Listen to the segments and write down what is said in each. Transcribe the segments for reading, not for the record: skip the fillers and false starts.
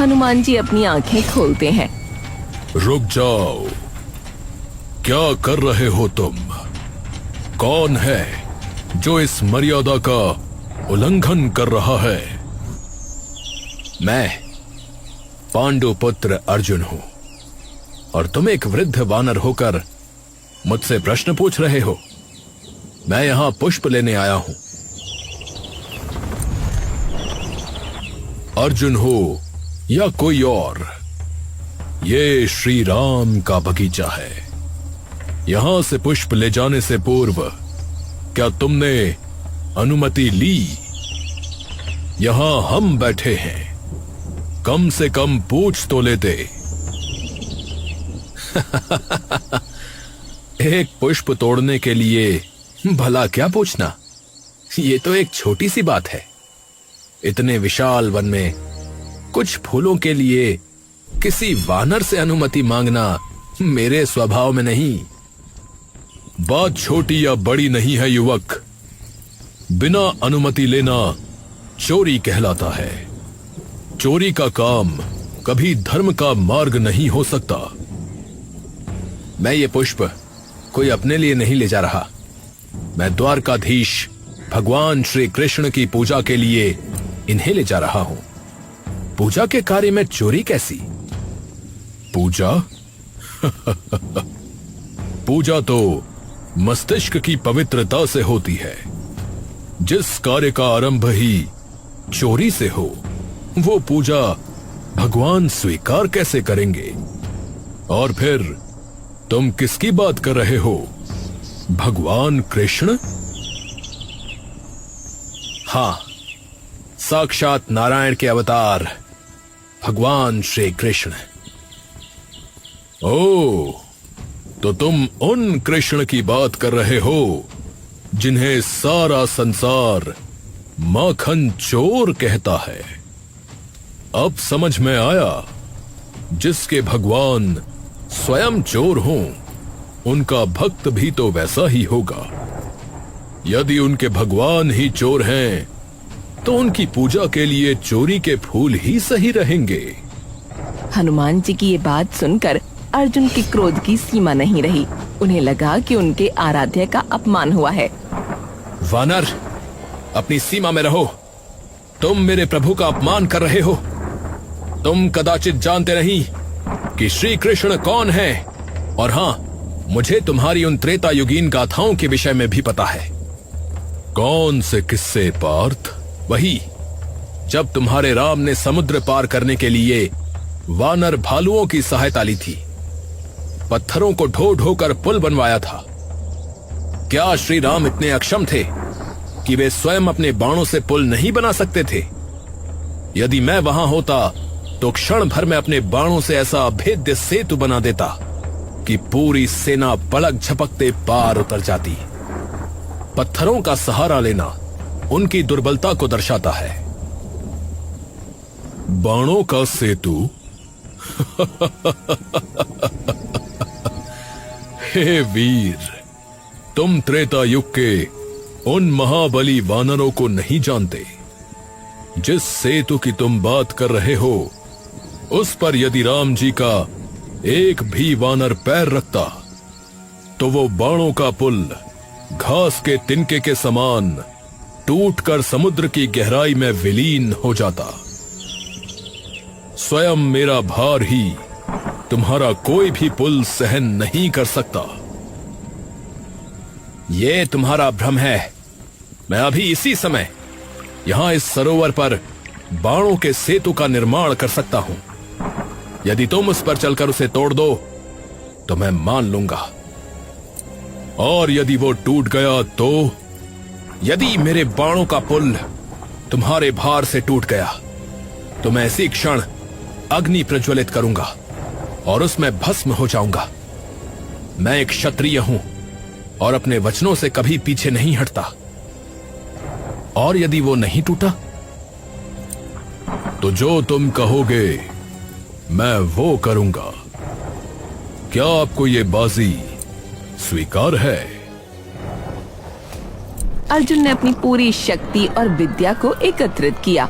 हनुमान जी अपनी आंखें खोलते हैं। रुक जाओ, क्या कर रहे हो तुम? कौन है जो इस मर्यादा का उल्लंघन कर रहा है? मैं पांडु पुत्र अर्जुन हूं और तुम एक वृद्ध वानर होकर मुझसे प्रश्न पूछ रहे हो। मैं यहां पुष्प लेने आया हूं। अर्जुन हो या कोई और, ये श्री राम का बगीचा है। यहां से पुष्प ले जाने से पूर्व क्या तुमने अनुमति ली? यहां हम बैठे हैं, कम से कम पूछ तो लेते। एक पुष्प तोड़ने के लिए भला क्या पूछना? ये तो एक छोटी सी बात है। इतने विशाल वन में कुछ फूलों के लिए किसी वानर से अनुमति मांगना मेरे स्वभाव में नहीं। बात छोटी या बड़ी नहीं है युवक। बिना अनुमति लेना चोरी कहलाता है। चोरी का काम कभी धर्म का मार्ग नहीं हो सकता। मैं ये पुष्प कोई अपने लिए नहीं ले जा रहा। मैं द्वारकाधीश भगवान श्री कृष्ण की पूजा के लिए इन्हें ले जा रहा हूं। पूजा के कार्य में चोरी कैसी? पूजा? पूजा तो मस्तिष्क की पवित्रता से होती है। जिस कार्य का आरंभ ही चोरी से हो, वो पूजा भगवान स्वीकार कैसे करेंगे? और फिर तुम किसकी बात कर रहे हो? भगवान कृष्ण? हां, साक्षात नारायण के अवतार भगवान श्री कृष्ण। ओ, तो तुम उन कृष्ण की बात कर रहे हो जिन्हें सारा संसार माखन चोर कहता है। अब समझ में आया, जिसके भगवान स्वयं चोर हों, उनका भक्त भी तो वैसा ही होगा। यदि उनके भगवान ही चोर हैं, तो उनकी पूजा के लिए चोरी के फूल ही सही रहेंगे। हनुमान जी की ये बात सुनकर अर्जुन के क्रोध की सीमा नहीं रही। उन्हें लगा कि उनके आराध्य का अपमान हुआ है। वानर, अपनी सीमा में रहो। तुम मेरे प्रभु का अपमान कर रहे हो। तुम कदाचित जानते नहीं कि श्री कृष्ण कौन है। और हां, मुझे तुम्हारी उन त्रेता युगीन गाथाओं के विषय में भी पता है। कौन से किस्से पार्थ? वही जब तुम्हारे राम ने समुद्र पार करने के लिए वानर भालुओं की सहायता ली थी, पत्थरों को ढो ढो कर पुल बनवाया था। क्या श्री राम इतने अक्षम थे कि वे स्वयं अपने बाणों से पुल नहीं बना सकते थे? यदि मैं वहां होता तो क्षण भर में अपने बाणों से ऐसा अभेद्य सेतु बना देता कि पूरी सेना पलक झपकते पार उतर जाती। पत्थरों का सहारा लेना उनकी दुर्बलता को दर्शाता है। बाणों का सेतु? हे वीर, तुम त्रेता युग के उन महाबली वानरों को नहीं जानते। जिस सेतु की तुम बात कर रहे हो, उस पर यदि राम जी का एक भी वानर पैर रखता तो वो बाणों का पुल घास के तिनके के समान टूटकर समुद्र की गहराई में विलीन हो जाता। स्वयं मेरा भार ही तुम्हारा कोई भी पुल सहन नहीं कर सकता। ये तुम्हारा भ्रम है। मैं अभी इसी समय यहां इस सरोवर पर बाणों के सेतु का निर्माण कर सकता हूं। यदि तुम उस पर चलकर उसे तोड़ दो तो मैं मान लूंगा। और यदि वो टूट गया तो? यदि मेरे बाणों का पुल तुम्हारे भार से टूट गया तो मैं इसी क्षण अग्नि प्रज्वलित करूंगा और उसमें भस्म हो जाऊंगा। मैं एक क्षत्रिय हूं और अपने वचनों से कभी पीछे नहीं हटता। और यदि वो नहीं टूटा तो जो तुम कहोगे मैं वो करूंगा। क्या आपको ये बाजी स्वीकार है? अर्जुन ने अपनी पूरी शक्ति और विद्या को एकत्रित किया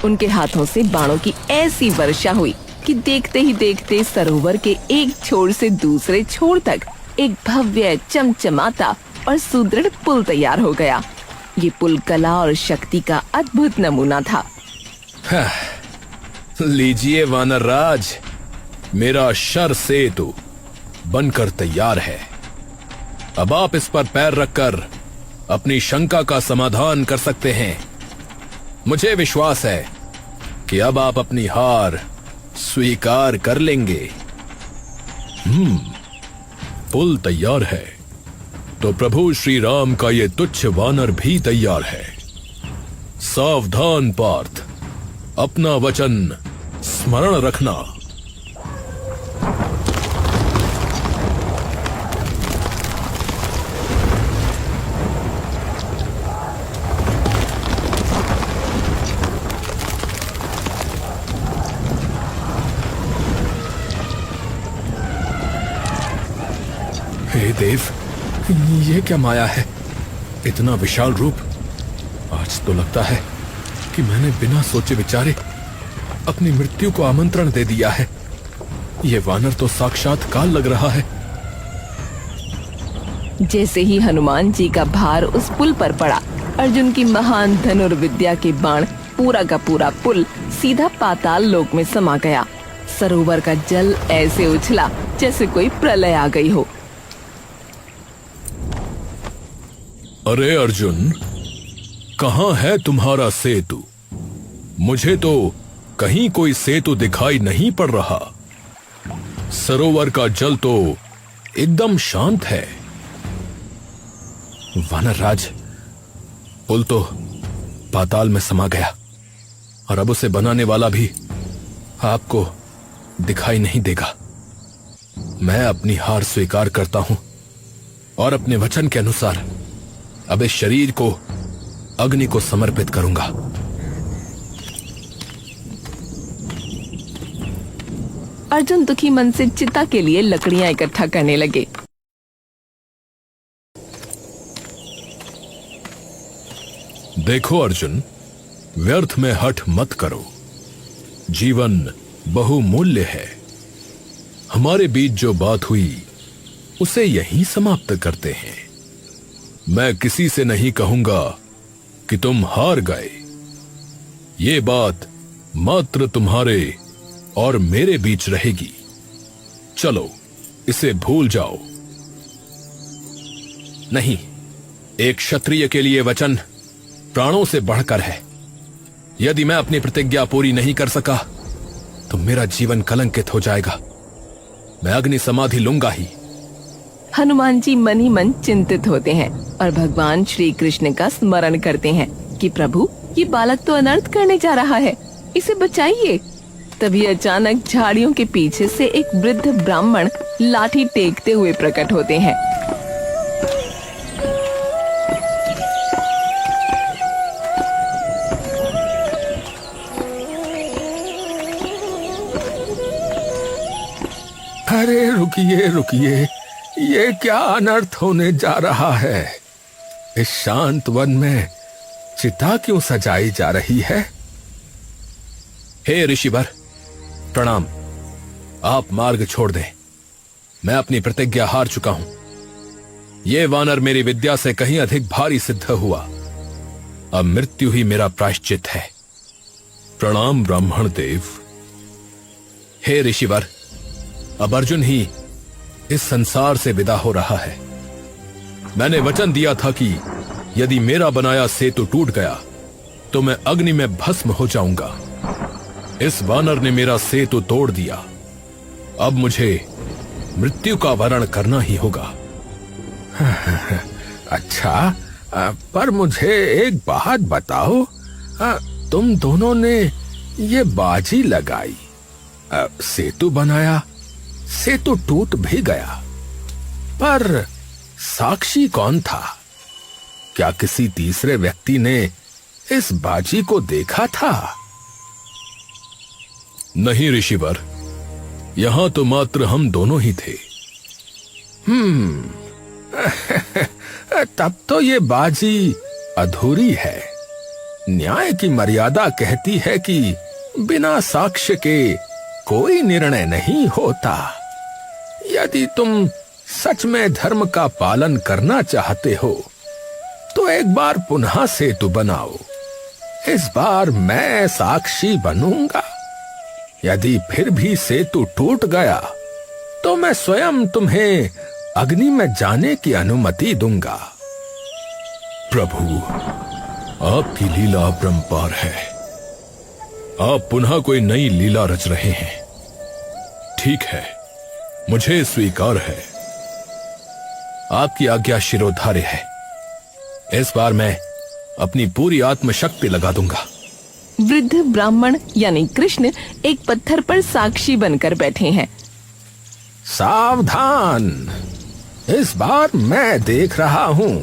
उनके हाथों से बाणों की ऐसी वर्षा हुई कि देखते ही देखते सरोवर के एक छोर से दूसरे छोर तक एक भव्य, चमचमाता और सुदृढ़ पुल तैयार हो गया। ये पुल कला और शक्ति का अद्भुत नमूना था। लीजिए वानर राज, मेरा शर सेतु बनकर तैयार है। अब आप इस पर पैर रखकर अपनी शंका का समाधान कर सकते हैं। मुझे विश्वास है कि अब आप अपनी हार स्वीकार कर लेंगे। पुल तैयार है तो प्रभु श्री राम का ये तुच्छ वानर भी तैयार है। सावधान पार्थ, अपना वचन स्मरण रखना। हे देव, ये क्या माया है? इतना विशाल रूप। आज तो लगता है कि मैंने बिना सोचे विचारे अपनी मृत्यु को आमंत्रण दे दिया है। ये वानर तो साक्षात काल लग रहा है। जैसे ही हनुमान जी का भार उस पुल पर पड़ा, अर्जुन की महान धनुर्विद्या के बाण पूरा का पूरा पुल सीधा पाताल लोक में समा गया। सरोवर का जल ऐसे उछला जैसे कोई प्रलय आ गई हो। अरे अर्जुन, कहाँ है तुम्हारा सेतु? मुझे तो कहीं कोई सेतु दिखाई नहीं पड़ रहा। सरोवर का जल तो एकदम शांत है। वानरराज, पुल तो पाताल में समा गया और अब उसे बनाने वाला भी आपको दिखाई नहीं देगा। मैं अपनी हार स्वीकार करता हूं और अपने वचन के अनुसार अब इस शरीर को अग्नि को समर्पित करूंगा। अर्जुन दुखी मन से चिता के लिए लकड़ियां इकट्ठा करने लगे। देखो अर्जुन, व्यर्थ में हठ मत करो। जीवन बहुमूल्य है। हमारे बीच जो बात हुई उसे यहीं समाप्त करते हैं। मैं किसी से नहीं कहूंगा कि तुम हार गए। ये बात मात्र तुम्हारे और मेरे बीच रहेगी। चलो, इसे भूल जाओ। नहीं, एक क्षत्रिय के लिए वचन प्राणों से बढ़कर है। यदि मैं अपनी प्रतिज्ञा पूरी नहीं कर सका तो मेरा जीवन कलंकित हो जाएगा। मैं अग्नि समाधि लूंगा ही। हनुमान जी मन ही मन चिंतित होते हैं और भगवान श्री कृष्ण का स्मरण करते हैं कि प्रभु, ये बालक तो अनर्थ करने जा रहा है, इसे बचाइए। तभी अचानक झाड़ियों के पीछे से एक वृद्ध ब्राह्मण लाठी टेकते हुए प्रकट होते हैं। अरे रुकिए रुकिए, ये क्या अनर्थ होने जा रहा है? इस शांत वन में चिता क्यों सजाई जा रही है? हे ऋषिवर, प्रणाम। आप मार्ग छोड़ दें। मैं अपनी प्रतिज्ञा हार चुका हूं। ये वानर मेरी विद्या से कहीं अधिक भारी सिद्ध हुआ। अब मृत्यु ही मेरा प्रायश्चित है। प्रणाम ब्राह्मण देव। हे ऋषिवर, अब अर्जुन ही इस संसार से विदा हो रहा है। मैंने वचन दिया था कि यदि मेरा बनाया सेतु टूट गया तो मैं अग्नि में भस्म हो जाऊंगा। इस वानर ने मेरा सेतु तोड़ दिया। अब मुझे मृत्यु का वरण करना ही होगा। अच्छा, पर मुझे एक बात बताओ, तुम दोनों ने ये बाजी लगाई, सेतु बनाया, सेतु टूट भी गया, पर साक्षी कौन था? क्या किसी तीसरे व्यक्ति ने इस बाजी को देखा था? नहीं ऋषिवर, यहां तो मात्र हम दोनों ही थे। तब तो ये बाजी अधूरी है। न्याय की मर्यादा कहती है कि बिना साक्ष्य के कोई निर्णय नहीं होता। यदि तुम सच में धर्म का पालन करना चाहते हो तो एक बार पुनः सेतु बनाओ। इस बार मैं साक्षी बनूंगा। यदि फिर भी सेतु टूट गया तो मैं स्वयं तुम्हें अग्नि में जाने की अनुमति दूंगा। प्रभु, आपकी लीला अपरंपार है। आप पुनः कोई नई लीला रच रहे हैं। ठीक है, मुझे स्वीकार है। आपकी आज्ञा शिरोधार्य है। इस बार मैं अपनी पूरी आत्मशक्ति लगा दूंगा। वृद्ध ब्राह्मण यानी कृष्ण एक पत्थर पर साक्षी बनकर बैठे हैं। सावधान, इस बार मैं देख रहा हूं।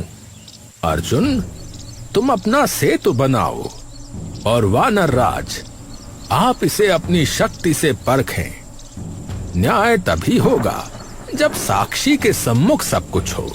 अर्जुन, तुम अपना सेतु बनाओ और वानर राज, आप इसे अपनी शक्ति से परखें। न्याय तभी होगा जब साक्षी के सम्मुख सब कुछ हो।